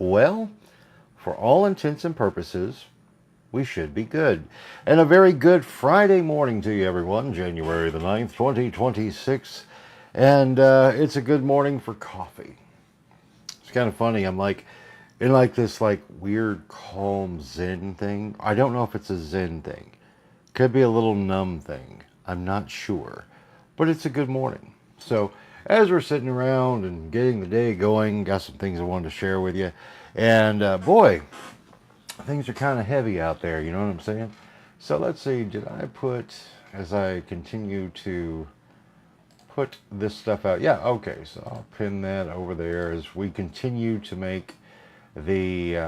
Well, for all intents and purposes, we should be good. And a very good Friday morning to you, everyone. January the 9th, 2026. And it's a good morning for coffee. It's kind of funny. I'm like in like this like weird calm Zen thing. I don't know if it's a Zen thing. Could be a little numb thing. I'm not sure. But it's a good morning. So as we're sitting around and getting the day going, got some things I wanted to share with you. And boy, things are kind of heavy out there, you know what I'm saying? So let's see, did I put, as I continue to put this stuff out, yeah, okay, so I'll pin that over there as we continue to make the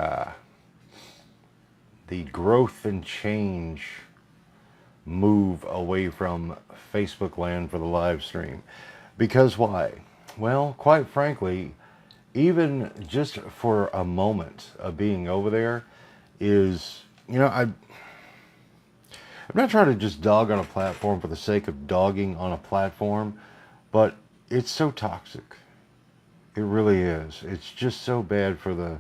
growth and change move away from Facebook land for the live stream. Because why? Well, quite frankly, even just for a moment of being over there is, I'm not trying to just dog on a platform for the sake of dogging on a platform, but it's so toxic. It really is. It's just so bad for the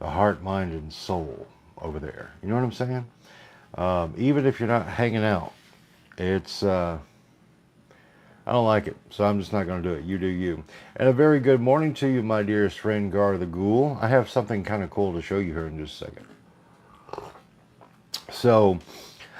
heart, mind, and soul over there. You know what I'm saying? Even if you're not hanging out, it's, I don't like it, so I'm just not going to do it. You do you. And a very good morning to you, my dearest friend, Gar the Ghoul. I have something kind of cool to show you here in just a second. So,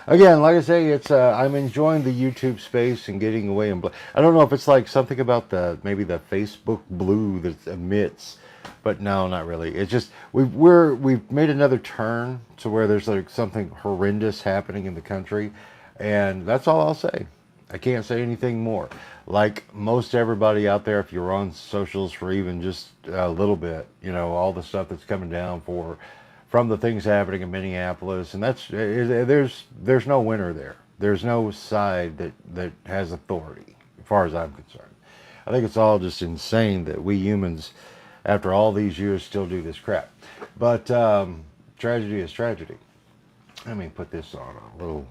again, like I say, it's I'm enjoying the YouTube space and getting away and I don't know if it's like something about maybe the Facebook blue that emits, but no, not really. It's just we've made another turn to where there's like something horrendous happening in the country, and that's all I'll say. I can't say anything more. Like most everybody out there, if you're on socials for even just a little bit, all the stuff that's coming down from the things happening in Minneapolis, and there's no winner there. There's no side that has authority, as far as I'm concerned. I think it's all just insane that we humans, after all these years, still do this crap. But tragedy is tragedy. Let me put this on a little.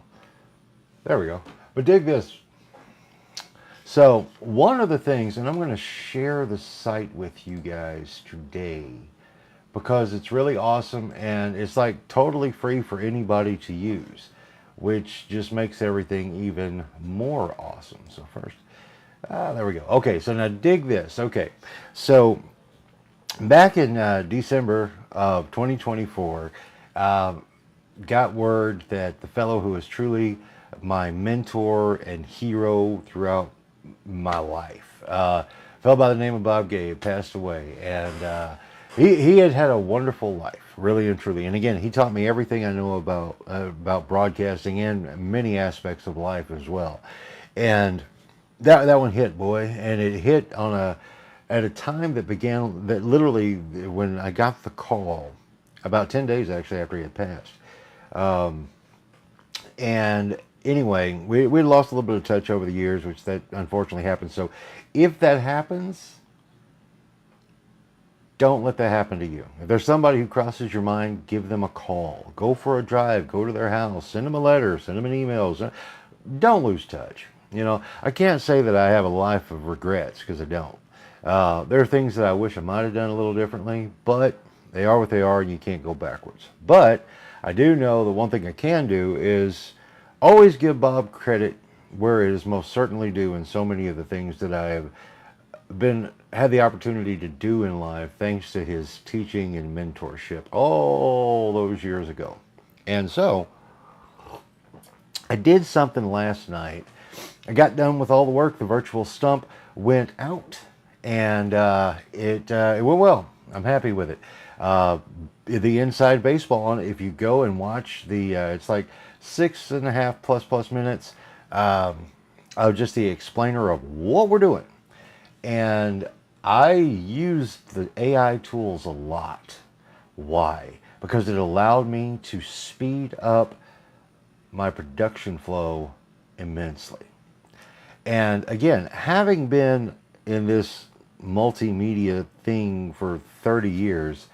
There we go. But dig this. So one of the things, and I'm going to share the site with you guys today because it's really awesome and it's like totally free for anybody to use, which just makes everything even more awesome. So first, there we go. Okay, so now dig this. Okay, so back in December of 2024, got word that the fellow who is truly my mentor and hero throughout my life, fell by the name of Bob Gay, passed away, and he had a wonderful life, really and truly. And again, he taught me everything I know about broadcasting and many aspects of life as well. And that one hit, boy, and it hit at a time that literally when I got the call, about 10 days actually after he had passed. And anyway, we lost a little bit of touch over the years, which that unfortunately happened. So if that happens, don't let that happen to you. If there's somebody who crosses your mind, give them a call. Go for a drive. Go to their house. Send them a letter. Send them an email. Don't lose touch. I can't say that I have a life of regrets because I don't. There are things that I wish I might have done a little differently, but they are what they are and you can't go backwards. But I do know the one thing I can do is always give Bob credit where it is most certainly due in so many of the things that I have had the opportunity to do in life thanks to his teaching and mentorship all those years ago. And so I did something last night. I got done with all the work. The virtual stump went out and it went well. I'm happy with it. The inside baseball on it, if you go and watch it's like 6.5 plus minutes of just the explainer of what we're doing. And I used the AI tools a lot. Why? Because it allowed me to speed up my production flow immensely. And again, having been in this multimedia thing for 30 years,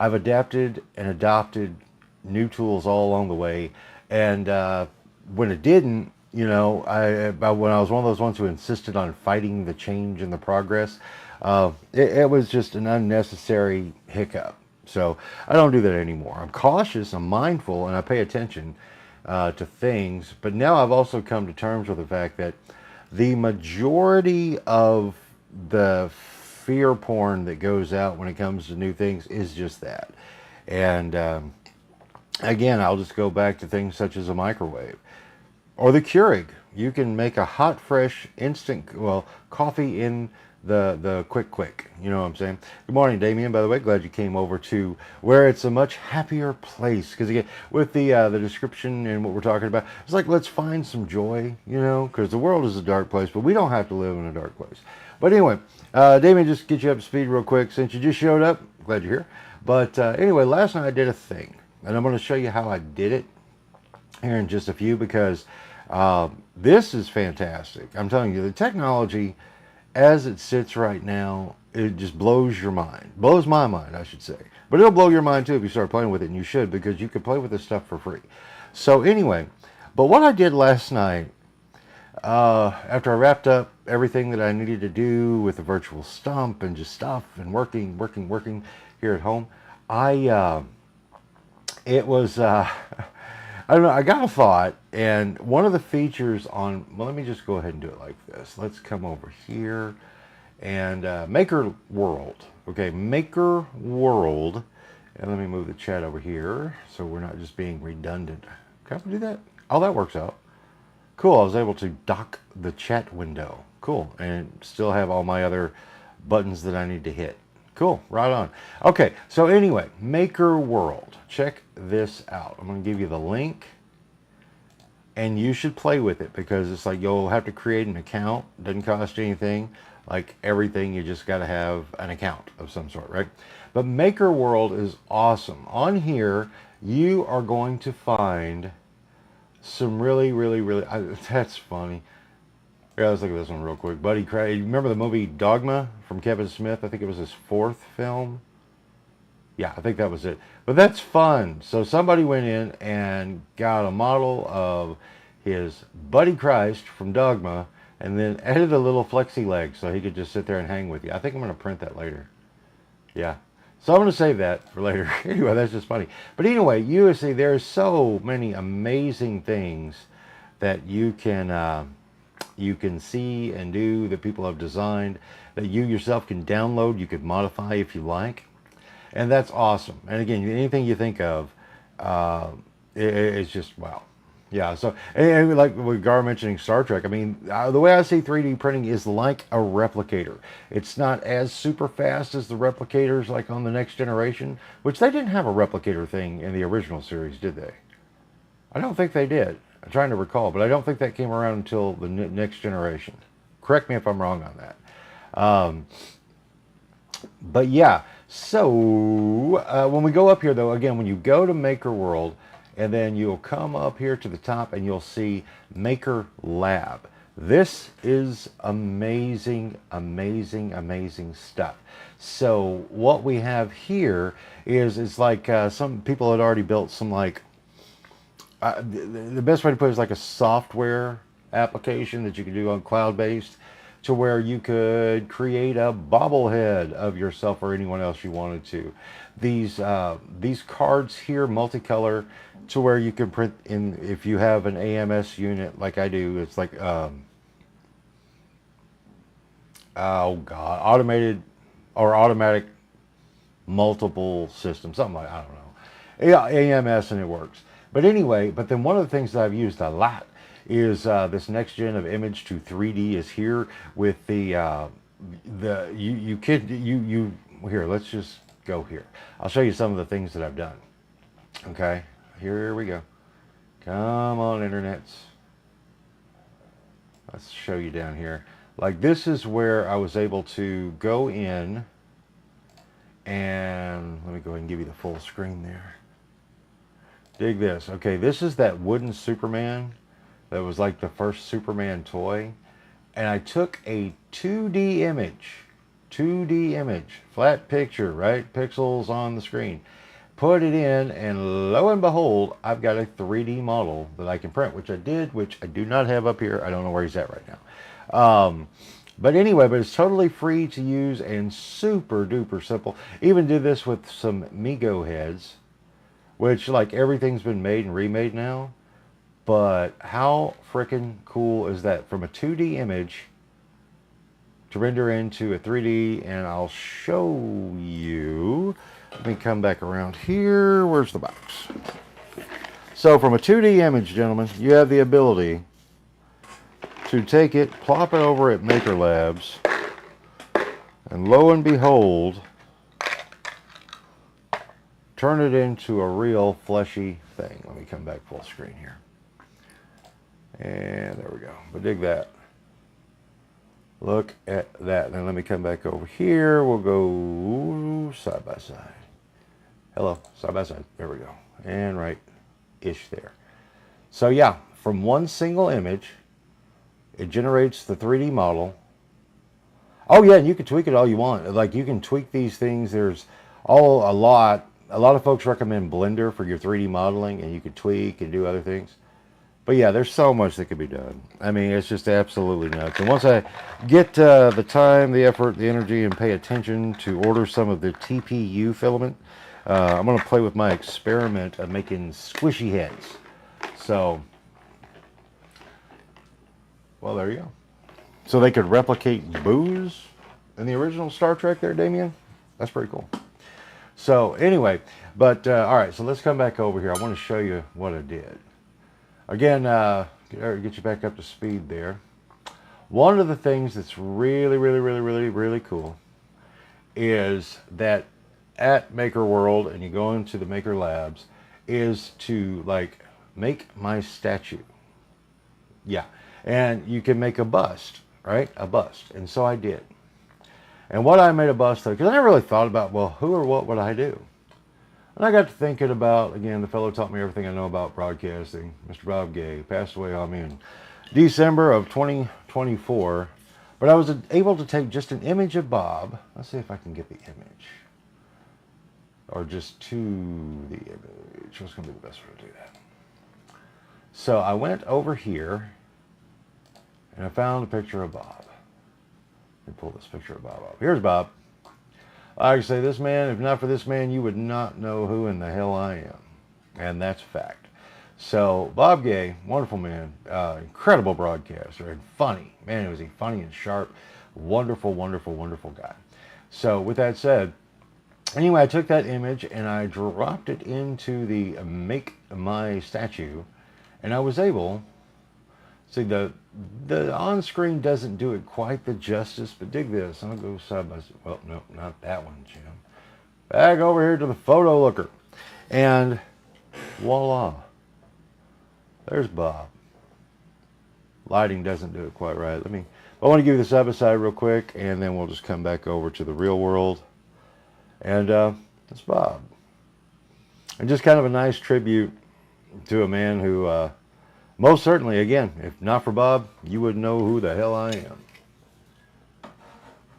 I've adapted and adopted new tools all along the way. And when it didn't, when I was one of those ones who insisted on fighting the change and the progress, it was just an unnecessary hiccup. So I don't do that anymore. I'm cautious, I'm mindful, and I pay attention to things. But now I've also come to terms with the fact that the majority of the fear porn that goes out when it comes to new things is just that. And again, I'll just go back to things such as a microwave or the Keurig. You can make a hot, fresh, instant, well, coffee in the quick. You know what I'm saying? Good morning, Damien. By the way, glad you came over to where it's a much happier place. Because again, with the description and what we're talking about, it's like let's find some joy. You know, because the world is a dark place, but we don't have to live in a dark place. But anyway, Damien, just get you up to speed real quick since you just showed up. Glad you're here. But anyway, last night I did a thing, and I'm going to show you how I did it here in just a few because this is fantastic. I'm telling you, the technology as it sits right now, it just blows your mind. Blows my mind, I should say. But it'll blow your mind too if you start playing with it, and you should, because you can play with this stuff for free. So anyway, but what I did last night, after I wrapped up everything that I needed to do with the virtual stump and just stuff and working here at home, it was I don't know, I got a thought, and one of the features on, well, let me just go ahead and do it like this. Let's come over here and Maker World. Okay, Maker World. And let me move the chat over here so we're not just being redundant. Can I do that? Oh, that works out. Cool, I was able to dock the chat window. Cool, and still have all my other buttons that I need to hit. Cool, right on. Okay, so anyway, Maker World. Check this out. I'm going to give you the link, and you should play with it because it's like you'll have to create an account. Doesn't cost you anything. Like everything, you just got to have an account of some sort, right? But Maker World is awesome. On here, you are going to find some really, that's funny. Yeah, let's look at this one real quick. Buddy Cry. You remember the movie Dogma from Kevin Smith? I think it was his 4th film. Yeah, I think that was it. But that's fun. So somebody went in and got a model of his Buddy Christ from Dogma and then added a little flexi leg so he could just sit there and hang with you. I think I'm going to print that later. Yeah. So I'm going to save that for later. Anyway, that's just funny. But anyway, you see, there's so many amazing things that you can see and do that people have designed that you yourself can download, you could modify if you like. And that's awesome. And again, anything you think of, it's just wow. Yeah, so and like with Gar mentioning Star Trek, I mean, the way I see 3D printing is like a replicator. It's not as super fast as the replicators like on the Next Generation, which they didn't have a replicator thing in the original series, did they? I don't think they did. I'm trying to recall, but I don't think that came around until the Next Generation. Correct me if I'm wrong on that. But yeah, so when we go up here, though, again, when you go to Maker World, and then you'll come up here to the top and you'll see Maker Lab. This is amazing stuff. So what we have here is it's like some people had already built some like, the best way to put it is like a software application that you can do on cloud-based to where you could create a bobblehead of yourself or anyone else you wanted to. These cards here, multicolor, to where you can print in, if you have an AMS unit like I do, it's like, oh God, automated or automatic multiple system, something like, I don't know. Yeah, AMS, and it works. But anyway, but then one of the things that I've used a lot is this next gen of image to 3D is here with the here, let's just go here. I'll show you some of the things that I've done. Okay, here we go. Come on, internets. Let's show you down here. Like this is where I was able to go in and let me go ahead and give you the full screen there. Dig this. Okay, this is that wooden Superman that was like the first Superman toy. And I took a 2D image, flat picture, right? Pixels on the screen. Put it in, and lo and behold, I've got a 3D model that I can print, which I did, which I do not have up here. I don't know where he's at right now. But anyway, but it's totally free to use and super duper simple. Even did this with some Mego heads, which like everything's been made and remade now. But how freaking cool is that? From a 2D image to render into a 3D, and I'll show you. Let me come back around here. Where's the box? So from a 2D image, gentlemen, you have the ability to take it, plop it over at Maker Labs, and lo and behold, turn it into a real fleshy thing. Let me come back full screen here. And there we go. But dig that. Look at that. Then let me come back over here. We'll go side by side. Hello, side by side. There we go. And right-ish there. So yeah, from one single image, it generates the 3D model. Oh yeah, and you can tweak it all you want. Like you can tweak these things. There's a lot of folks recommend Blender for your 3D modeling, and you can tweak and do other things. But yeah, there's so much that could be done. I mean, it's just absolutely nuts. And once I get the time, the effort, the energy, and pay attention to order some of the TPU filament, I'm going to play with my experiment of making squishy heads. So, well, there you go. So they could replicate Boo's in the original Star Trek there, Damien? That's pretty cool. So anyway, but all right, so let's come back over here. I want to show you what I did. Again, get you back up to speed there. One of the things that's really cool is that at Maker World, and you go into the Maker Labs, is to like make my statue. Yeah, and you can make a bust, right? A bust, and so I did. And what I made a bust of, because I never really thought about, well, who or what would I do? And I got to thinking about, again, the fellow taught me everything I know about broadcasting, Mr. Bob Gay, passed away on me in December of 2024. But I was able to take just an image of Bob. Let's see if I can get the image. Or just to the image. What's going to be the best way to do that? So I went over here, and I found a picture of Bob. Let me pull this picture of Bob up. Here's Bob. Like I say, this man, if not for this man, you would not know who in the hell I am. And that's fact. So, Bob Gay, wonderful man, incredible broadcaster, and funny. Man, was he funny and sharp. Wonderful guy. So, with that said, anyway, I took that image and I dropped it into the Make My Statue, and I was able, see, the on-screen doesn't do it quite the justice, but dig this. I'll go side by side. Well, no, not that one, Jim. Back over here to the photo looker. And voila. There's Bob. Lighting doesn't do it quite right. I want to give you the side by side real quick, and then we'll just come back over to the real world. And that's Bob. And just kind of a nice tribute to a man who, most certainly, again, if not for Bob, you wouldn't know who the hell I am.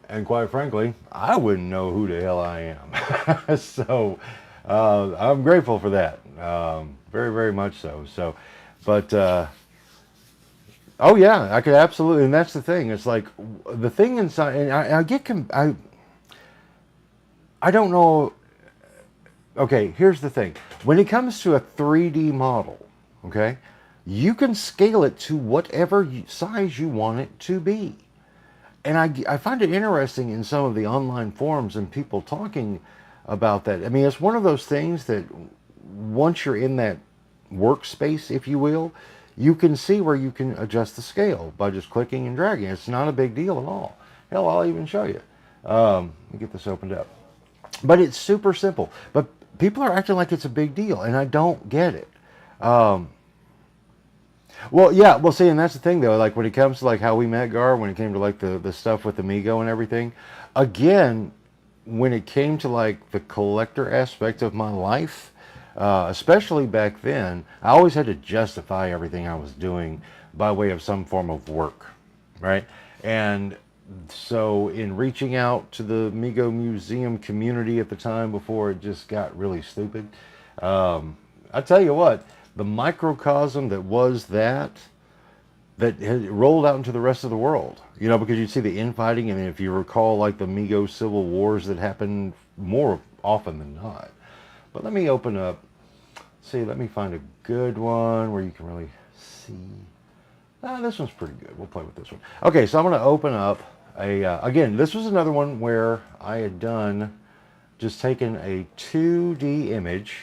And quite frankly, I wouldn't know who the hell I am. So, I'm grateful for that. Very much so. So, but, oh yeah, I could absolutely, and that's the thing. It's like, the thing inside, and I don't know. Okay, here's the thing. When it comes to a 3D model, okay, you can scale it to whatever size you want it to be. And I find it interesting in some of the online forums and people talking about that. I mean, it's one of those things that once you're in that workspace, if you will, you can see where you can adjust the scale by just clicking and dragging. It's not a big deal at all. Hell, I'll even show you. Let me get this opened up. But it's super simple. But people are acting like it's a big deal, and I don't get it. Well, yeah, well, see, and that's the thing, though, like, when it comes to, like, how we met, Gar, when it came to, like, the stuff with Amigo and everything, again, when it came to, like, the collector aspect of my life, especially back then, I always had to justify everything I was doing by way of some form of work, right? And so in reaching out to the Amigo Museum community at the time before it just got really stupid, I tell you what, the microcosm that was that had rolled out into the rest of the world. You know, because you see the infighting, and if you recall, like the Migos civil wars that happened more often than not. But let me open up. See, let me find a good one where you can really see. Ah, this one's pretty good. We'll play with this one. Okay, so I'm going to open up a. Again, this was another one where I had done just taken a 2D image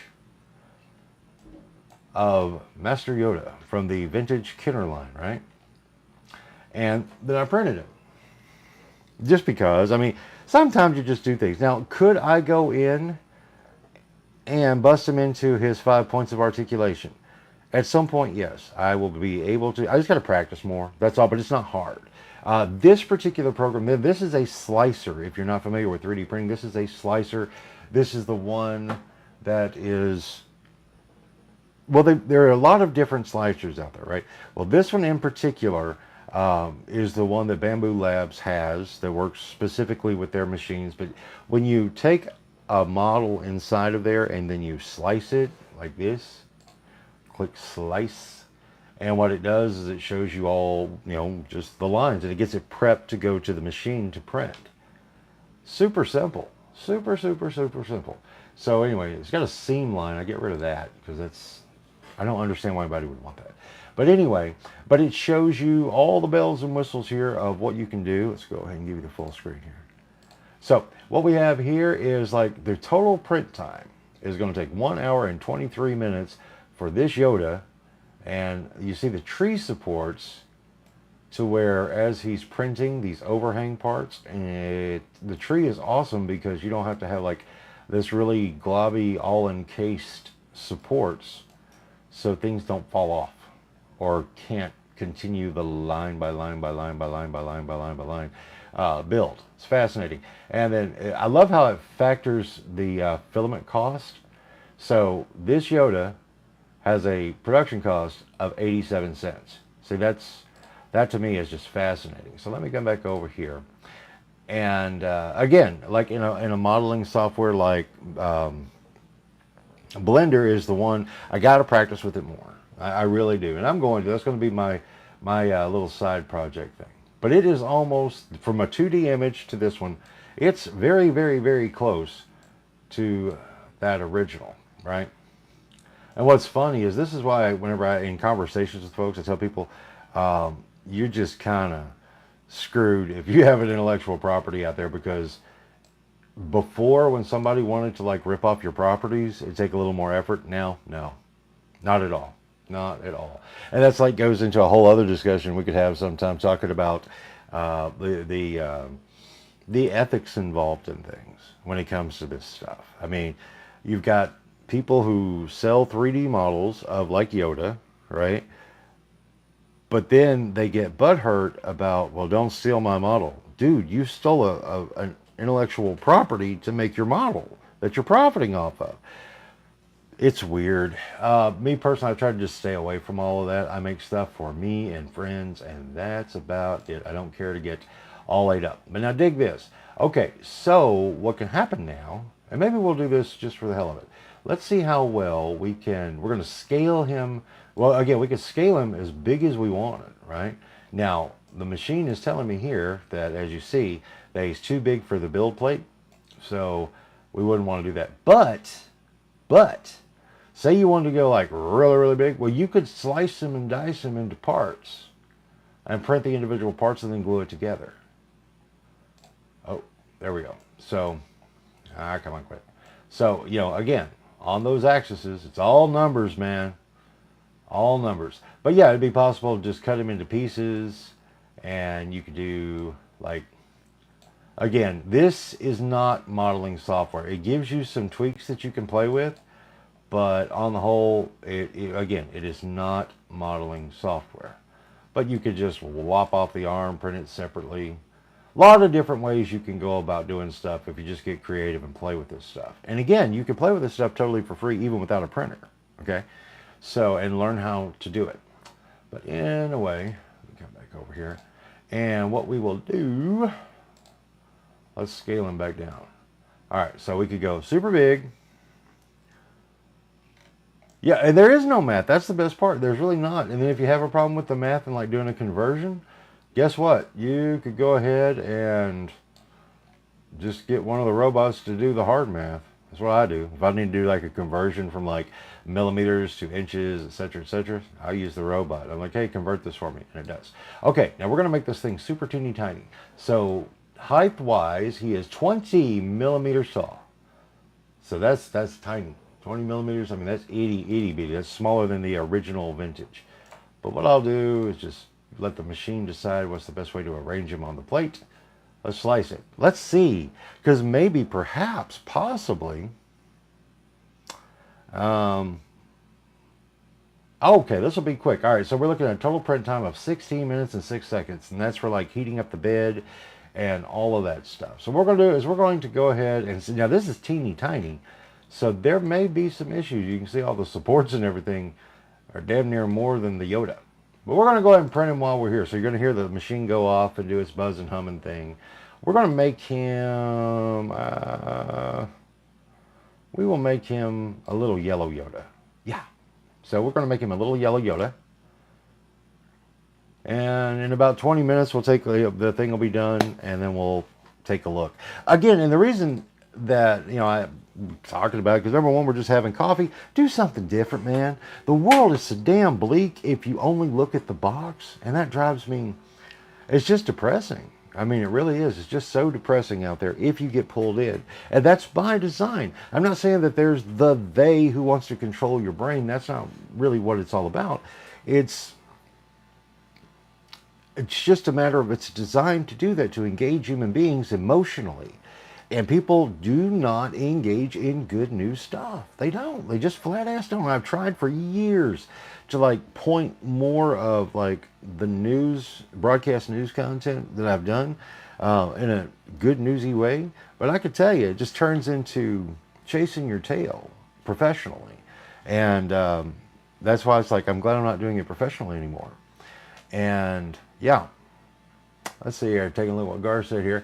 of Master Yoda from the vintage Kenner line, right? And then I printed it. Just because, I mean, sometimes you just do things. Now, could I go in and bust him into his 5 points of articulation? At some point, yes, I will be able to. I just got to practice more. That's all, but it's not hard. This particular program, this is a slicer. If you're not familiar with 3D printing, this is a slicer. This is the one that is, well, there are a lot of different slicers out there, right? Well, this one in particular is the one that Bamboo Labs has that works specifically with their machines. But when you take a model inside of there and then you slice it like this, click slice, and what it does is it shows you all, you know, just the lines, and it gets it prepped to go to the machine to print. Super simple. Super simple. So anyway, it's got a seam line. I get rid of that because that's, I don't understand why anybody would want that. But anyway, but it shows you all the bells and whistles here of what you can do. Let's go ahead and give you the full screen here. So what we have here is like the total print time is going to take 1 hour and 23 minutes for this Yoda. And you see the tree supports to where as he's printing these overhang parts, and the tree is awesome because you don't have to have like this really globby all encased supports so things don't fall off or can't continue the line by line by line by line by line by line by line build. It's fascinating. And then I love how it factors the filament cost. So this Yoda has a production cost of 87 cents. See, that to me is just fascinating. So let me come back over here. And again, like in a modeling software like Blender is the one, I got to practice with it more. I really do. And I'm going to, that's going to be my little side project thing. But it is almost, from a 2D image to this one, it's very close to that original, right? And what's funny is this is why whenever in conversations with folks, I tell people, you're just kind of screwed if you have an intellectual property out there, because before, when somebody wanted to like rip off your properties, it'd take a little more effort. Now, no, not at all. Not at all. And that's like goes into a whole other discussion we could have sometime, talking about the ethics involved in things when it comes to this stuff. I mean, you've got people who sell 3D models of like Yoda, right? But then they get butthurt about, well, don't steal my model. Dude, you stole an intellectual property to make your model that you're profiting off of. It's weird. Me personally, I try to just stay away from all of that. I make stuff for me and friends, and that's about it. I don't care to get all ate up. But now dig this. Okay, so what can happen now, and maybe we'll do this just for the hell of it. Let's see how well we can, we're going to scale him. Well, again, we can scale him as big as we want it, right? Now, the machine is telling me here that, as you see, that he's too big for the build plate. So we wouldn't want to do that. But, say you wanted to go like really big. Well, you could slice him and dice him into parts and print the individual parts and then glue it together. Oh, there we go. So, come on, quit. So, you know, again, on those axes, it's all numbers, man. All numbers. But yeah, it'd be possible to just cut him into pieces, and you could do like, again, this is not modeling software. It gives you some tweaks that you can play with, but on the whole, again, it is not modeling software. But you could just lop off the arm, print it separately. A lot of different ways you can go about doing stuff if you just get creative and play with this stuff. And again, you can play with this stuff totally for free, even without a printer, okay? So, and learn how to do it. But in a way, let me come back over here. And what we will do, let's scale him back down. All right, so we could go super big. Yeah, and there is no math. That's the best part. There's really not. And then if you have a problem with the math and like doing a conversion, guess what? You could go ahead and just get one of the robots to do the hard math. That's what I do. If I need to do like a conversion from like millimeters to inches, etc., I use the robot. I'm like, hey, convert this for me, and it does. Okay, now we're gonna make this thing super teeny tiny. So height-wise, he is 20 millimeters tall. So that's tiny. 20 millimeters. I mean, that's itty bitty. That's smaller than the original vintage. But what I'll do is just let the machine decide what's the best way to arrange them on the plate. Let's slice it. Let's see, because maybe, perhaps, possibly. Okay, this will be quick. All right, so we're looking at a total print time of 16 minutes and 6 seconds, and that's for like heating up the bed and all of that stuff. So what we're going to do is we're going to go ahead and see. Now this is teeny tiny, so there may be some issues. You can see all the supports and everything are damn near more than the Yoda. But we're going to go ahead and print him while we're here. So you're going to hear the machine go off and do its buzz and humming thing. We're going to make him, we will make him a little yellow Yoda. Yeah. So we're going to make him a little yellow Yoda. And in about 20 minutes, we'll take the thing will be done, and then we'll take a look. Again, and the reason that, you know, I'm talking about it, because number one, we're just having coffee. Do something different, man. The world is so damn bleak if you only look at the box, and that drives me, it's just depressing. I mean, it really is. It's just so depressing out there if you get pulled in. And that's by design. I'm not saying that there's the they who wants to control your brain. That's not really what it's all about. It's just a matter of it's designed to do that, to engage human beings emotionally. And people do not engage in good news stuff. They don't. They just flat ass don't. I've tried for years to like point more of like the news, broadcast news content that I've done in a good newsy way. But I could tell you, it just turns into chasing your tail professionally. And that's why it's like, I'm glad I'm not doing it professionally anymore. And yeah, let's see here, taking a look at what Gar said here.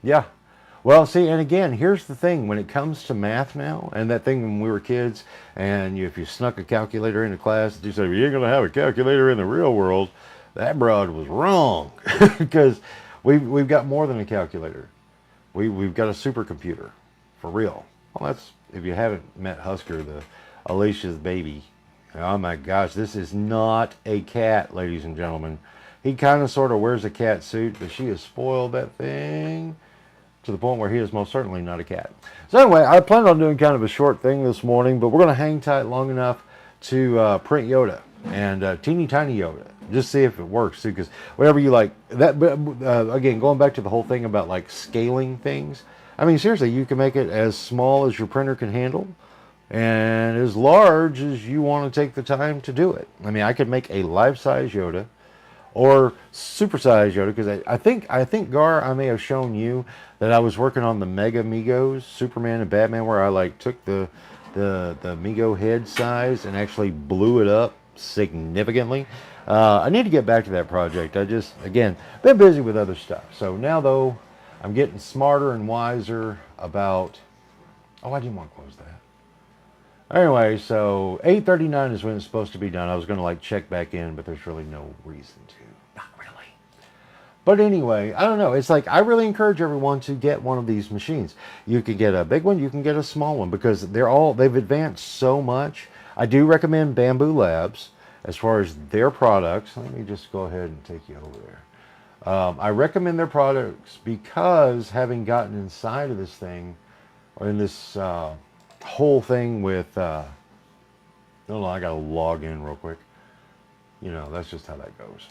Yeah. Well, see, and again, here's the thing. When it comes to math now, and that thing when we were kids, and if you snuck a calculator into class, you said, you ain't going to have a calculator in the real world, that broad was wrong. Because we've got more than a calculator. We've got a supercomputer, for real. Well, that's, if you haven't met Husker, the Alicia's baby. Oh my gosh, this is not a cat, ladies and gentlemen. He kind of sort of wears a cat suit, but she has spoiled that thing to the point where he is most certainly not a cat. So anyway, I planned on doing kind of a short thing this morning, but we're going to hang tight long enough to print Yoda and teeny tiny Yoda. Just see if it works too, because whatever you like. That, again, going back to the whole thing about like scaling things. I mean, seriously, you can make it as small as your printer can handle, and as large as you want to take the time to do it. I mean, I could make a life-size Yoda or super-size Yoda, because I think Gar, I may have shown you that I was working on the Mega Migos, Superman and Batman, where I like took the Mego head size and actually blew it up significantly. I need to get back to that project. I just, again, been busy with other stuff. So now, though, I'm getting smarter and wiser about... Oh, I didn't want to close that. Anyway, so 8:39 is when it's supposed to be done. I was going to like check back in, but there's really no reason to. Not really. But anyway, I don't know. It's like, I really encourage everyone to get one of these machines. You can get a big one, you can get a small one, because they've advanced so much. I do recommend Bamboo Labs as far as their products. Let me just go ahead and take you over there. I recommend their products because having gotten inside of this thing, or in this whole thing with, I don't know, I gotta log in real quick. You know, that's just how that goes.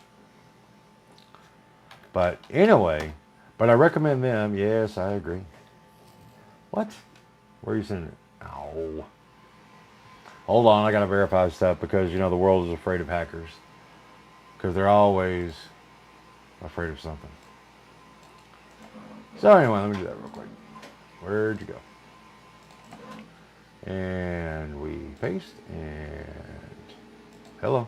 But anyway, I recommend them. Yes, I agree. What? Where are you sending it? Ow. Hold on, I gotta verify stuff, because, you know, the world is afraid of hackers. Because they're always afraid of something. So anyway, let me do that real quick. Where'd you go? And we paste, and hello.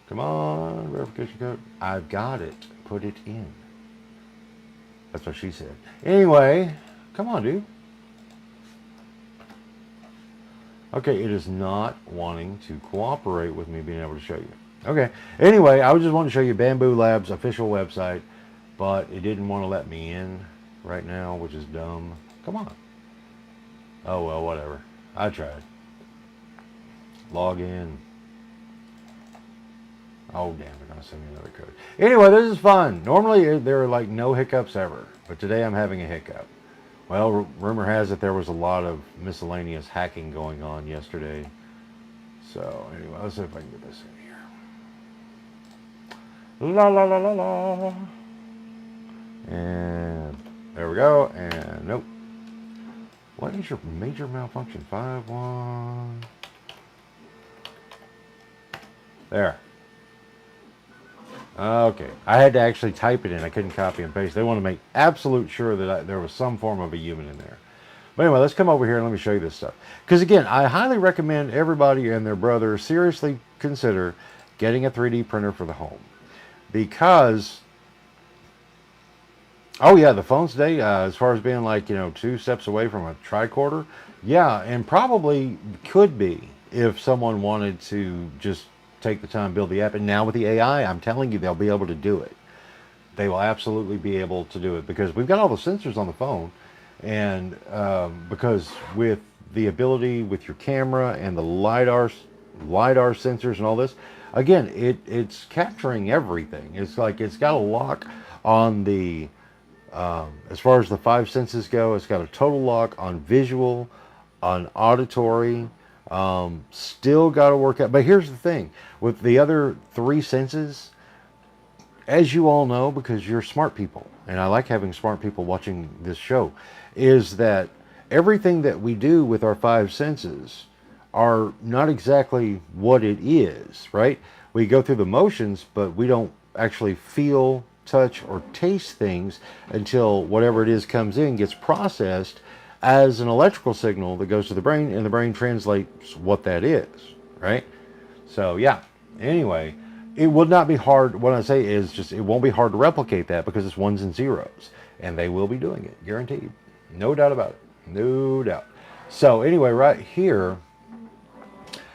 Come on, verification code. I've got it. Put it in. That's what she said. Anyway, come on, dude. Okay, it is not wanting to cooperate with me being able to show you. Okay, anyway, I was just wanting to show you Bamboo Labs official website, but it didn't want to let me in right now, which is dumb. Come on. Oh, well, whatever. I tried. Log in. Oh, damn, they're going to send me another code. Anyway, this is fun. Normally, there are like no hiccups ever, but today I'm having a hiccup. Well, rumor has it there was a lot of miscellaneous hacking going on yesterday. So, anyway, let's see if I can get this in here. La, la, la, la, la. And there we go. And nope. What is your major malfunction? 5-1. There. Okay. I had to actually type it in. I couldn't copy and paste. They want to make absolute sure that there was some form of a human in there. But anyway, let's come over here and let me show you this stuff. Because again, I highly recommend everybody and their brother seriously consider getting a 3D printer for the home. Because, oh yeah, the phones today, as far as being like, 2 steps away from a tricorder, yeah, and probably could be if someone wanted to just take the time to build the app. And now with the AI, I'm telling you, they'll be able to do it. They will absolutely be able to do it because we've got all the sensors on the phone. And because with the ability with your camera and the LiDAR sensors and all this, again, it's capturing everything. It's like it's got a lock on the, as far as the 5 senses go, it's got a total lock on visual, on auditory, still got to work out. But here's the thing, with the other 3 senses, as you all know, because you're smart people, and I like having smart people watching this show, is that everything that we do with our 5 senses are not exactly what it is, right? We go through the motions, but we don't actually feel, touch, or taste things until whatever it is comes in, gets processed as an electrical signal that goes to the brain, and the brain translates what that is, right? So yeah, anyway, it would not be hard. What I say is just, it won't be hard to replicate that because it's ones and zeros, and they will be doing it, guaranteed. No doubt about it. No doubt. So anyway, right here,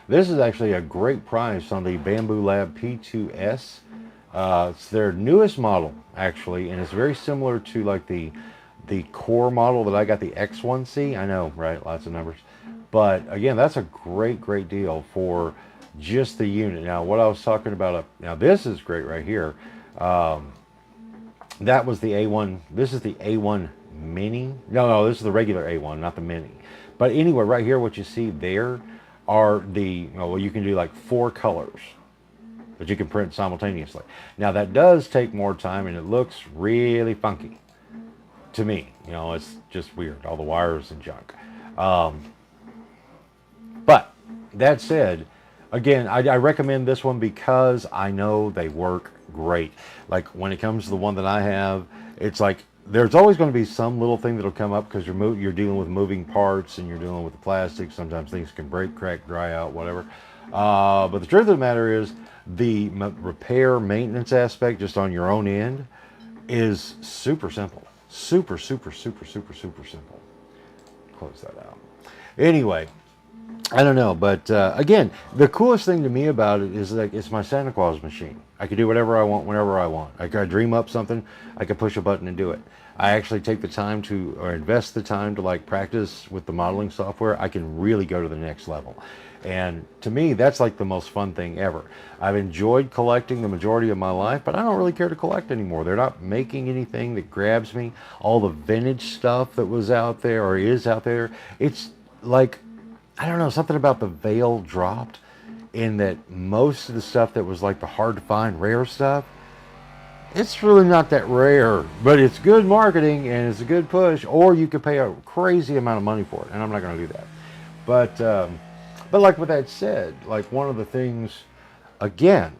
this is actually a great price on the Bamboo Lab P2S. It's their newest model, actually, and it's very similar to like the core model that I got, the X1C. I know, right? Lots of numbers. But again, that's a great deal for just the unit. Now, what I was talking about, now this is great right here. That was the A1. This is the A1 Mini. No, this is the regular A1, not the Mini. But anyway, right here, what you see there are the, well, you can do like 4 colors that you can print simultaneously. Now, that does take more time, and it looks really funky to me. It's just weird, all the wires and junk. But that said, again, I recommend this one because I know they work great. Like when it comes to the one that I have, it's like there's always going to be some little thing that'll come up because you're dealing with moving parts and you're dealing with the plastic. Sometimes things can break, crack, dry out, whatever. But the truth of the matter is the repair maintenance aspect just on your own end is super simple. Super simple. Close that out. Anyway, I don't know, but again, the coolest thing to me about it is like it's my Santa Claus machine. I can do whatever I want, whenever I want. I can dream up something, I can push a button and do it. I actually take the time to, or invest the time to like practice with the modeling software. I can really go to the next level. And to me, that's like the most fun thing ever. I've enjoyed collecting the majority of my life, but I don't really care to collect anymore. They're not making anything that grabs me. All the vintage stuff that was out there or is out there, it's like, I don't know, something about the veil dropped in that most of the stuff that was like the hard to find rare stuff, it's really not that rare, but it's good marketing and it's a good push, or you could pay a crazy amount of money for it, and I'm not going to do that. But like with that said, like one of the things, again,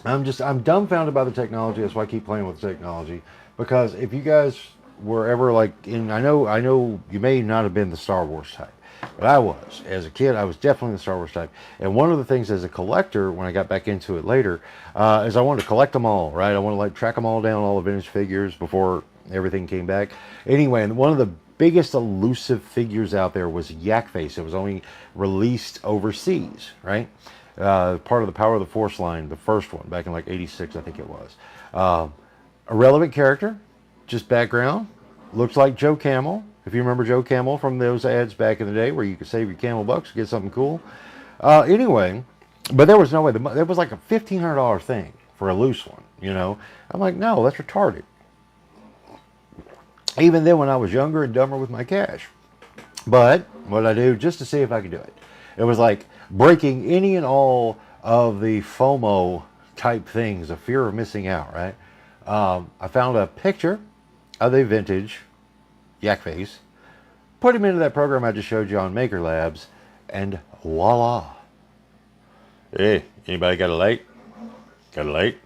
I'm dumbfounded by the technology. That's why I keep playing with the technology, because if you guys were ever like I know you may not have been the Star Wars type, but I was. As a kid, I was definitely the Star Wars type. And one of the things as a collector, when I got back into it later, is I wanted to collect them all, right? I want to like track them all down, all the vintage figures before everything came back. Anyway, and one of the biggest elusive figures out there was Yak Face. It was only released overseas, right? Part of the Power of the Force line, the first one, back in like 86, I think it was. A relevant character, just background. Looks like Joe Camel. If you remember Joe Camel from those ads back in the day where you could save your camel bucks, get something cool. Anyway, but there was no way. It was like a $1,500 thing for a loose one, you know. I'm like, no, that's retarded. Even then when I was younger and dumber with my cash. But what I do just to see if I could do it. It was like breaking any and all of the FOMO type things, a fear of missing out, right? I found a picture of the vintage Yak Face, put him into that program I just showed you on Maker Labs, and voila. Hey, anybody got a light? Got a light?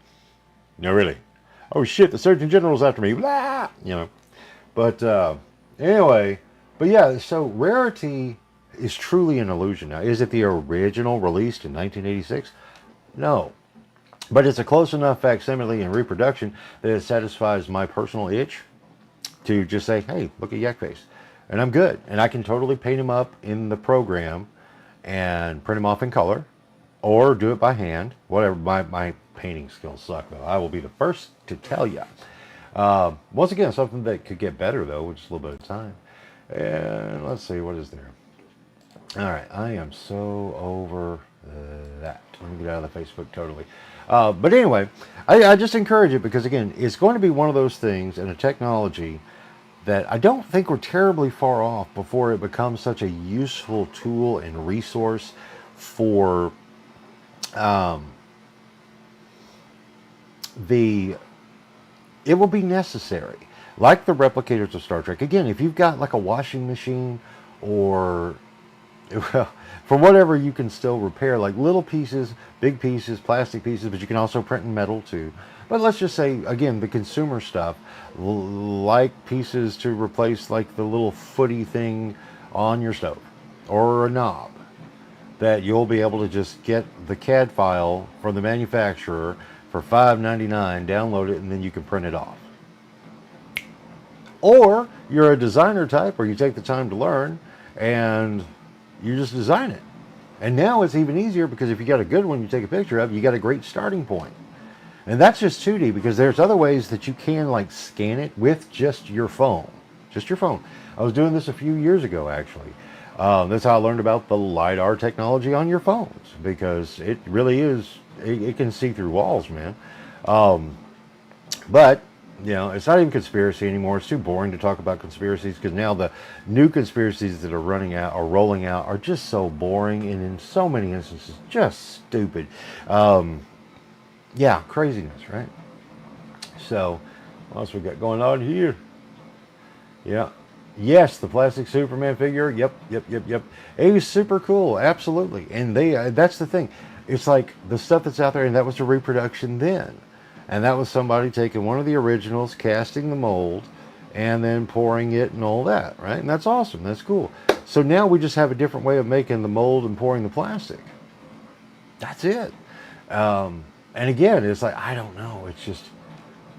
No, really. Oh shit, the Surgeon General's after me. Blah! You know. But anyway, but yeah, so rarity is truly an illusion. Now, is it the original released in 1986? No. But it's a close enough facsimile and reproduction that it satisfies my personal itch to just say, hey, look at Yak Face. And I'm good. And I can totally paint him up in the program and print him off in color or do it by hand. Whatever. My painting skills suck, though. I will be the first to tell you. Once again, something that could get better, though, with just a little bit of time. And let's see, what is there? All right. I am so over that. Let me get out of the Facebook totally. But anyway, I just encourage it because, again, it's going to be one of those things and a technology that I don't think we're terribly far off before it becomes such a useful tool and resource for it will be necessary. Like the replicators of Star Trek. Again, if you've got like a washing machine or for whatever you can still repair, like little pieces, big pieces, plastic pieces, but you can also print in metal too. But let's just say, again, the consumer stuff, like pieces to replace like the little footy thing on your stove or a knob, that you'll be able to just get the CAD file from the manufacturer for $5.99, download it, and then you can print it off. Or you're a designer type, or you take the time to learn and you just design it. And now it's even easier because if you got a good one you take a picture of, you got a great starting point. And that's just 2D, because there's other ways that you can like scan it with just your phone. Just your phone. I was doing this a few years ago, actually. That's how I learned about the LiDAR technology on your phones, because it really is, it can see through walls, man. But, you know, it's not even conspiracy anymore. It's too boring to talk about conspiracies, because now the new conspiracies that are rolling out are just so boring and in so many instances just stupid. Yeah, craziness, right? So, what else we got going on here? Yeah. Yes, the plastic Superman figure. Yep. It was super cool, absolutely. And that's the thing. It's like the stuff that's out there, and that was a reproduction then. And that was somebody taking one of the originals, casting the mold, and then pouring it and all that, right? And that's awesome. That's cool. So now we just have a different way of making the mold and pouring the plastic. That's it. And again, it's like, I don't know. It's just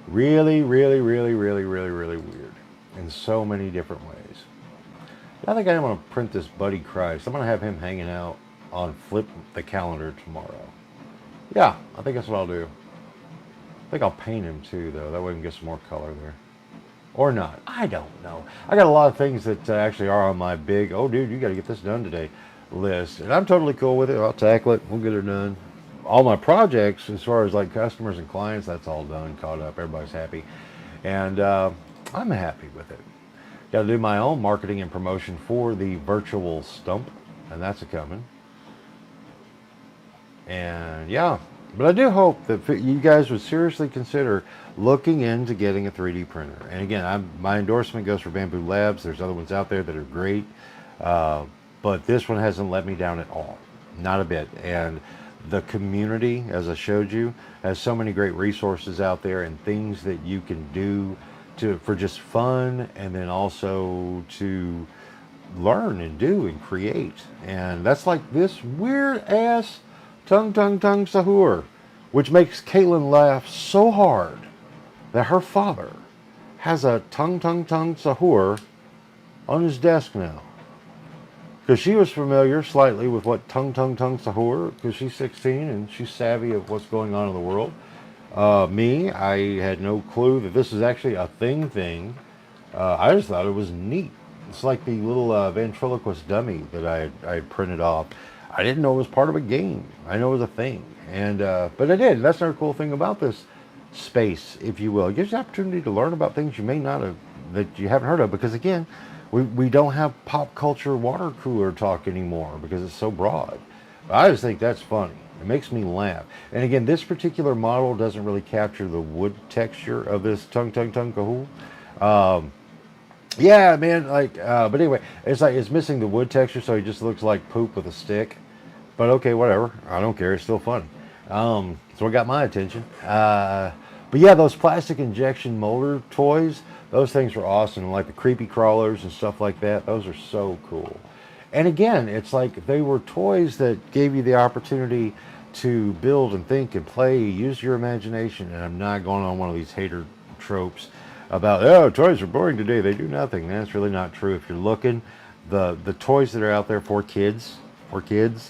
really, really, really, really, really, really weird in so many different ways. I think I'm going to print this Buddy Christ. I'm going to have him hanging out on Flip the Calendar tomorrow. Yeah, I think that's what I'll do. I think I'll paint him too, though. That way we can get some more color there. Or not. I don't know. I got a lot of things that actually are on my big, oh, dude, you got to get this done today list. And I'm totally cool with it. I'll tackle it. We'll get it done. All my projects, as far as like customers and clients, that's all done, caught up. Everybody's happy. And I'm happy with it. Got to do my own marketing and promotion for the virtual stump, and that's a coming. And yeah, but I do hope that you guys would seriously consider looking into getting a 3D printer. And again, my endorsement goes for Bamboo Labs. There's other ones out there that are great, but this one hasn't let me down at all, not a bit. And the community, as I showed you, has so many great resources out there and things that you can do for just fun, and then also to learn and do and create. And that's like this weird ass tung sahur, which makes Caitlin laugh so hard that her father has a tung sahur on his desk now. Because she was familiar slightly with what tung sahur, because she's 16 and she's savvy of what's going on in the world. Me, I had no clue that this is actually a thing. I just thought it was neat. It's like the little ventriloquist dummy that I had printed off. I didn't know it was part of a game. I know it was a thing. And but I did. That's another cool thing about this space, if you will. It gives you the opportunity to learn about things you may not have, that you haven't heard of. Because again, we don't have pop culture water cooler talk anymore because it's so broad. I just think that's funny. It makes me laugh. And again, this particular model doesn't really capture the wood texture of this tung kahoo. Yeah, man, like, but anyway, it's like, it's missing the wood texture, so he just looks like poop with a stick. But okay, whatever. I don't care. It's still fun. So it got my attention. But yeah, those plastic injection molder toys, those things were awesome. Like the creepy crawlers and stuff like that. Those are so cool. And again, it's like they were toys that gave you the opportunity to build and think and play, use your imagination. And I'm not going on one of these hater tropes about, oh, toys are boring today. They do nothing. That's really not true. If you're looking, the toys that are out there for kids,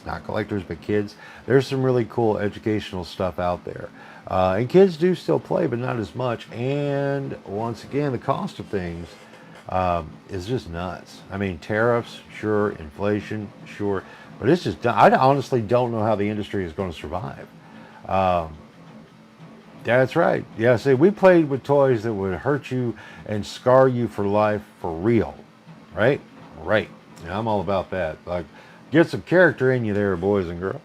not collectors, but kids, there's some really cool educational stuff out there. And kids do still play, but not as much. And once again, the cost of things is just nuts. I mean, tariffs, sure, inflation, sure, but it's just, I honestly don't know how the industry is going to survive. That's right. Yeah, see, we played with toys that would hurt you and scar you for life for real, right? Right. Yeah, I'm all about that. Like, get some character in you there, boys and girls.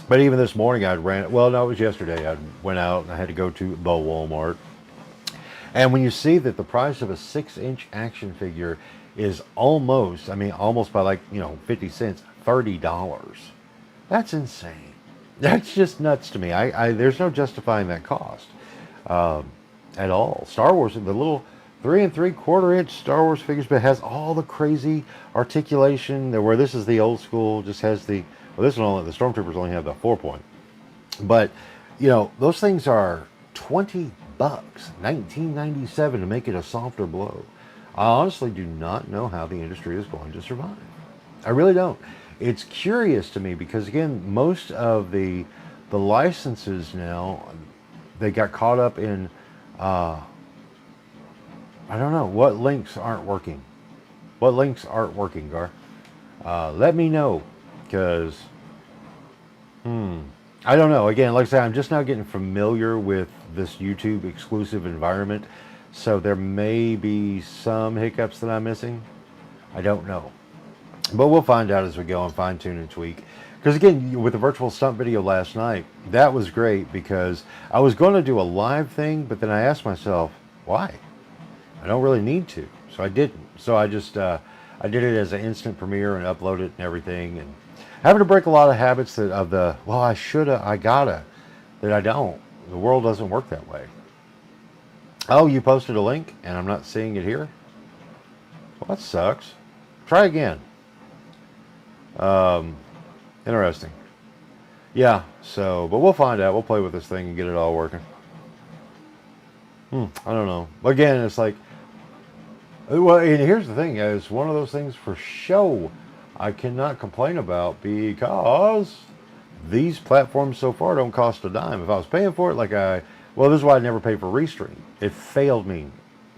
But even this morning, it was yesterday. I went out and I had to go to the Walmart. And when you see that the price of a 6-inch action figure is almost by like, 50 cents, $30. That's insane. That's just nuts to me. There's no justifying that cost at all. Star Wars, the little 3 3/4 inch Star Wars figures, but it has all the crazy articulation. Where this is the old school, just has the this one only, the Stormtroopers only have the 4-point. But those things are $20, 1997 to make it a softer blow. I honestly do not know how the industry is going to survive. I really don't. It's curious to me because again, most of the licenses now, they got caught up in I don't know what links aren't working. What links aren't working, Gar? Let me know, because I don't know. Again, like I said, I'm just now getting familiar with this YouTube exclusive environment, so there may be some hiccups that I'm missing. I don't know. But we'll find out as we go and fine tune and tweak. Because again, with the virtual stump video last night, that was great because I was going to do a live thing, but then I asked myself, why? I don't really need to. So I didn't. So I just, I did it as an instant premiere and uploaded it and everything. And having to break a lot of habits I shoulda, I gotta, that I don't. The world doesn't work that way. Oh, you posted a link and I'm not seeing it here? Well, that sucks. Try again. Interesting. Yeah, so, but we'll find out. We'll play with this thing and get it all working. I don't know. Again, it's like, well, and here's the thing, it's one of those things for show I cannot complain about because these platforms so far don't cost a dime. If I was paying for it, this is why I never paid for Restream. It failed me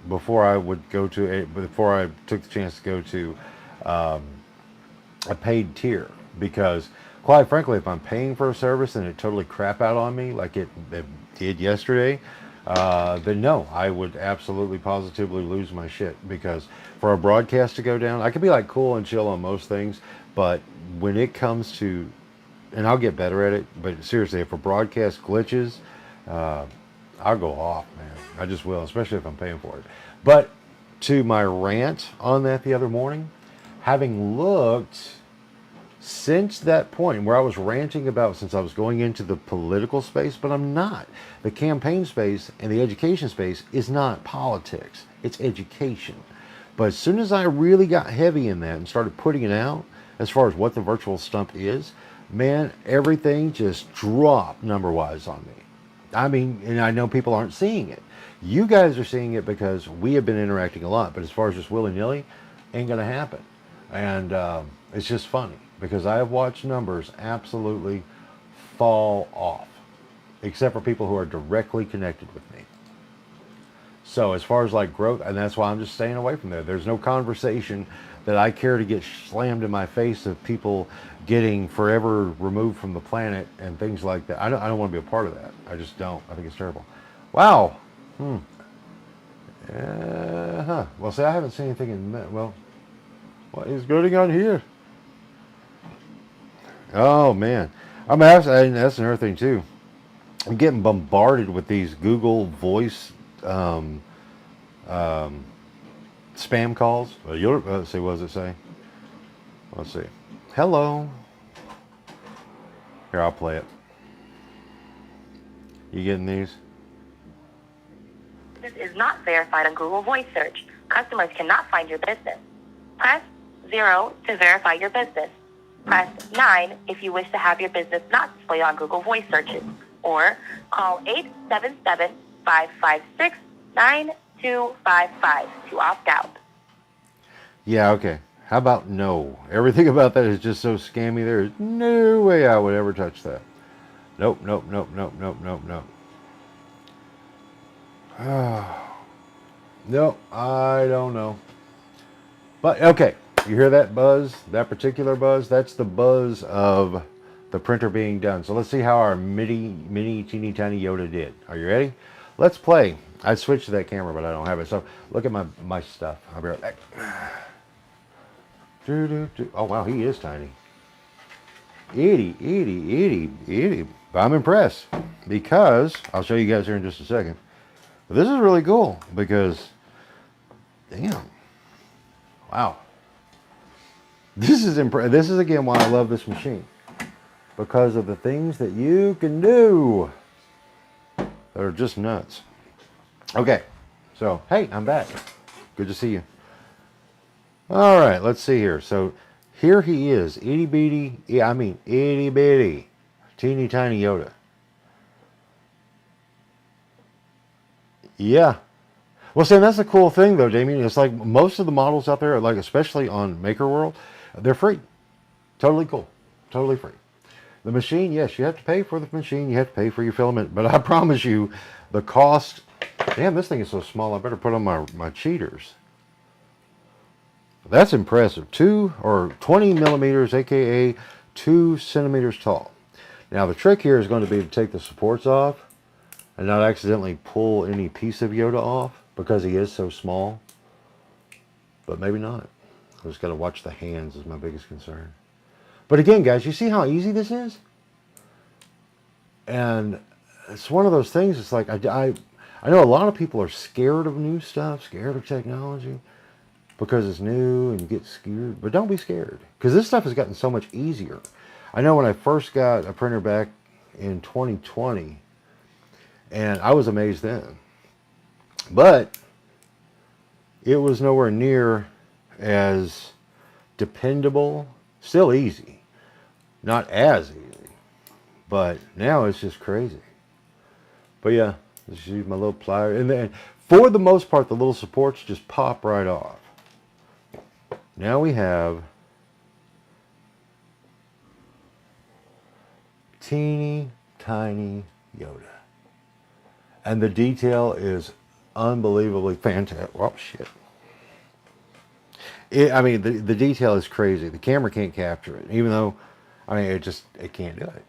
before I took the chance to go to a paid tier, because quite frankly, if I'm paying for a service and it totally crap out on me like it did yesterday, then no, I would absolutely positively lose my shit. Because for a broadcast to go down, I could be like cool and chill on most things, but when it comes to, and I'll get better at it, but seriously, if a broadcast glitches, I'll go off, man. I just will, especially if I'm paying for it. But to my rant on that the other morning, having looked since that point where I was ranting about, since I was going into the political space, but I'm not. The campaign space and the education space is not politics. It's education. But as soon as I really got heavy in that and started putting it out, as far as what the virtual stump is, man, everything just dropped number-wise on me. I mean, and I know people aren't seeing it. You guys are seeing it because we have been interacting a lot. But as far as just willy-nilly, ain't going to happen. And it's just funny because I have watched numbers absolutely fall off, except for people who are directly connected with me. So as far as like growth, and that's why I'm just staying away from there. There's no conversation that I care to get slammed in my face of people getting forever removed from the planet and things like that. I don't want to be a part of that. I just don't. I think it's terrible. Wow. Well, see, I haven't seen anything in that. Well, what is going on here? Oh man, that's another thing too. I'm getting bombarded with these Google Voice spam calls. Let's see, what does it say? Let's see. Hello. Here, I'll play it. You getting these? This is not verified on Google Voice Search. Customers cannot find your business. Press 0 to verify your business. Press 9 if you wish to have your business not displayed on Google Voice searches. Or call 877-556-9255 to opt out. Yeah, okay. How about no? Everything about that is just so scammy. There is no way I would ever touch that. Nope, nope, nope, nope, nope, nope, nope. Nope, I don't know. But, okay. You hear that buzz? That particular buzz? That's the buzz of the printer being done. So let's see how our mini, teeny, tiny Yoda did. Are you ready? Let's play. I switched to that camera, but I don't have it. So look at my stuff. I'll be right back. Oh, wow, he is tiny. Itty. But I'm impressed because I'll show you guys here in just a second. But this is really cool because, damn. Wow. This is again why I love this machine. Because of the things that you can do that are just nuts. Okay, so hey, I'm back. Good to see you. All right, let's see here. So here he is, itty bitty, teeny tiny Yoda. Yeah. Well, see, that's the cool thing though, Damien. It's like most of the models out there, like especially on Maker World, they're free. Totally cool. Totally free. The machine, yes, you have to pay for the machine. You have to pay for your filament. But I promise you, the cost... Damn, this thing is so small. I better put on my cheaters. That's impressive. 20 millimeters, a.k.a. 2 centimeters tall. Now, the trick here is going to be to take the supports off and not accidentally pull any piece of Yoda off because he is so small. But maybe not. I just got to watch the hands is my biggest concern. But again, guys, you see how easy this is? And it's one of those things, it's like, I know a lot of people are scared of new stuff, scared of technology, because it's new and you get scared. But don't be scared, because this stuff has gotten so much easier. I know when I first got a printer back in 2020, and I was amazed then. But it was nowhere near as dependable, still easy. Not as easy, but now it's just crazy. But yeah, just use my little plier. And then, for the most part, the little supports just pop right off. Now we have teeny tiny Yoda. And the detail is unbelievably fantastic. Oh, shit. The detail is crazy. The camera can't capture it, even though, it can't do it.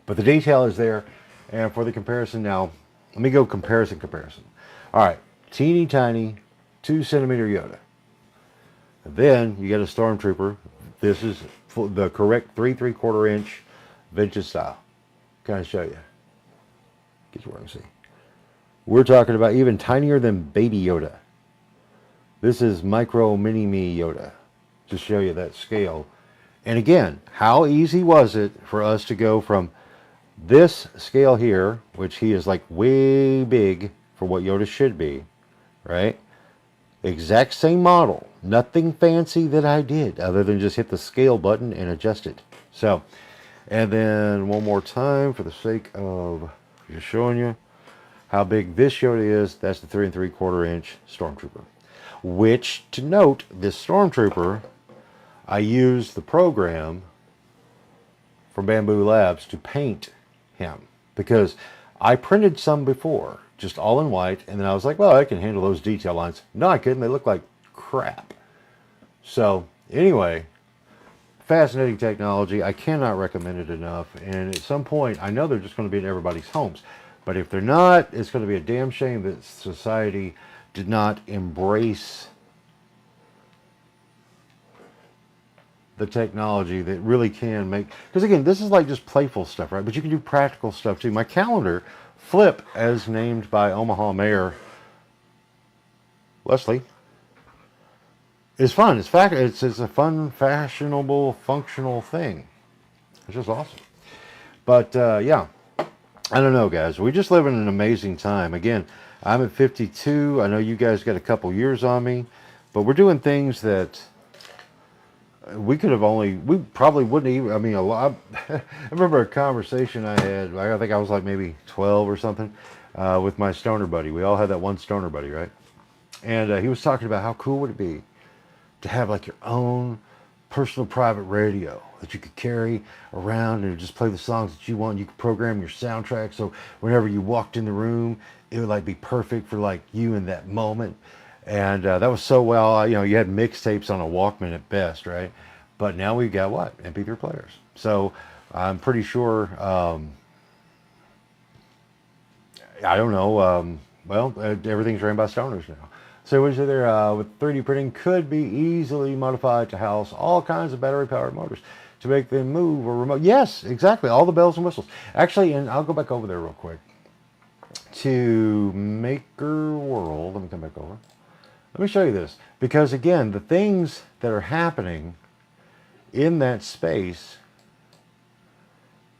But the detail is there. And for the comparison now, let me go comparison. All right, teeny tiny, 2 centimeter Yoda. And then you get a Stormtrooper. This is the correct 3¾ inch vintage style. Can I show you? Get you where I can see. We're talking about even tinier than Baby Yoda. This is micro mini me Yoda. To show you that scale. And again, how easy was it for us to go from this scale here, which he is like way big for what Yoda should be, right? Exact same model. Nothing fancy that I did other than just hit the scale button and adjust it. So, and then one more time for the sake of Just showing you how big this unit is. That's the 3 3/4 inch Stormtrooper. Which, to note, this Stormtrooper, I used the program from Bamboo Labs to paint him. Because I printed some before, just all in white, and then I was like, well, I can handle those detail lines. No, I couldn't. They look like crap. So, anyway, fascinating technology. I cannot recommend it enough. And at some point, I know they're just going to be in everybody's homes. But if they're not, it's going to be a damn shame that society did not embrace the technology that really can make, because again, this is like just playful stuff, right? But you can do practical stuff too. My calendar flip, as named by Omaha Mayor Leslie, is fun. It's a fun, fashionable, functional thing. It's just awesome. But yeah, I don't know, guys. We just live in an amazing time. Again, I'm at 52. I know you guys got a couple years on me, but we're doing things that we probably wouldn't even, I mean, a lot. I remember a conversation I had, I think I was like maybe 12 or something, with my stoner buddy. We all had that one stoner buddy, right? And he was talking about how cool would it be to have like your own personal private radio that you could carry around and just play the songs that you want. You could program your soundtrack so whenever you walked in the room, it would like be perfect for like you in that moment. And that was so well, you know, you had mixtapes on a Walkman at best, right? But now we've got what? MP3 players. So I'm pretty sure, I don't know, well, everything's ran by stoners now. So what is there? With 3D printing could be easily modified to house all kinds of battery-powered motors to make them move or remote. Yes, exactly. All the bells and whistles. Actually, and I'll go back over there real quick to Maker World. Let me come back over. Let me show you this, because again, the things that are happening in that space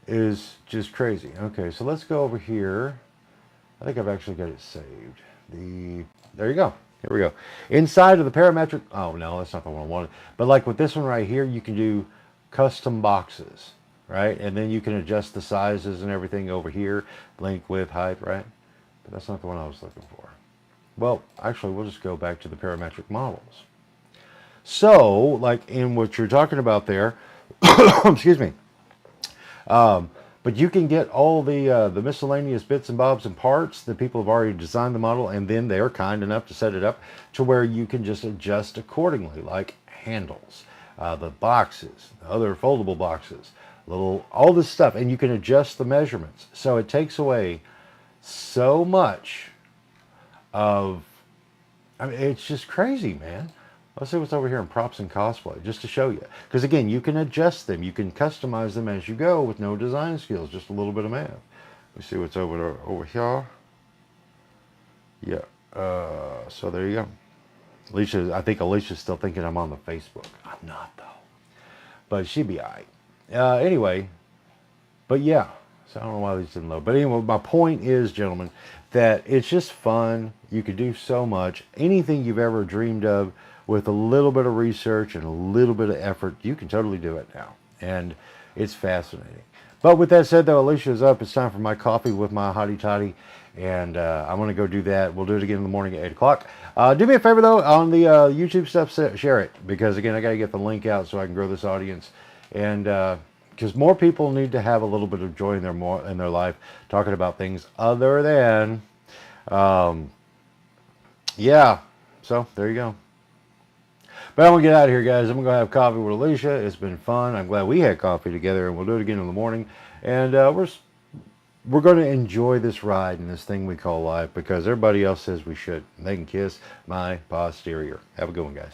is just crazy. Okay, so let's go over here. I think I've actually got it saved. There you go. Here we go. Inside of the parametric, oh no, that's not the one I wanted. But like with this one right here, you can do custom boxes, right? And then you can adjust the sizes and everything over here, length, width, height, right? But that's not the one I was looking for. Well, actually, we'll just go back to the parametric models. So, like in what you're talking about there, excuse me, but you can get all the miscellaneous bits and bobs and parts that people have already designed the model, and then they're kind enough to set it up to where you can just adjust accordingly, like handles, the boxes, the other foldable boxes, all this stuff, and you can adjust the measurements. So it takes away so much of, I mean, it's just crazy, man. Let's see what's over here in props and cosplay, just to show you. Because again, you can adjust them. You can customize them as you go with no design skills, just a little bit of math. Let's see what's over here. Yeah, so there you go. Alicia, I think Alicia's still thinking I'm on the Facebook. I'm not, though. But she'd be all right. Anyway, but yeah. So I don't know why these didn't load. But anyway, my point is, gentlemen, that it's just fun. You can do so much. Anything you've ever dreamed of with a little bit of research and a little bit of effort, you can totally do it now. And it's fascinating. But with that said, though, Alicia's up. It's time for my coffee with my hottie toddy. And I'm going to go do that. We'll do it again in the morning at 8 o'clock. Do me a favor, though, on the YouTube stuff, share it. Because, again, I got to get the link out so I can grow this audience. And because more people need to have a little bit of joy in their life, talking about things other than, yeah. So, there you go. But I'm going to get out of here, guys. I'm going to go have coffee with Alicia. It's been fun. I'm glad we had coffee together, and we'll do it again in the morning. And we're going to enjoy this ride and this thing we call life, because everybody else says we should. They can kiss my posterior. Have a good one, guys.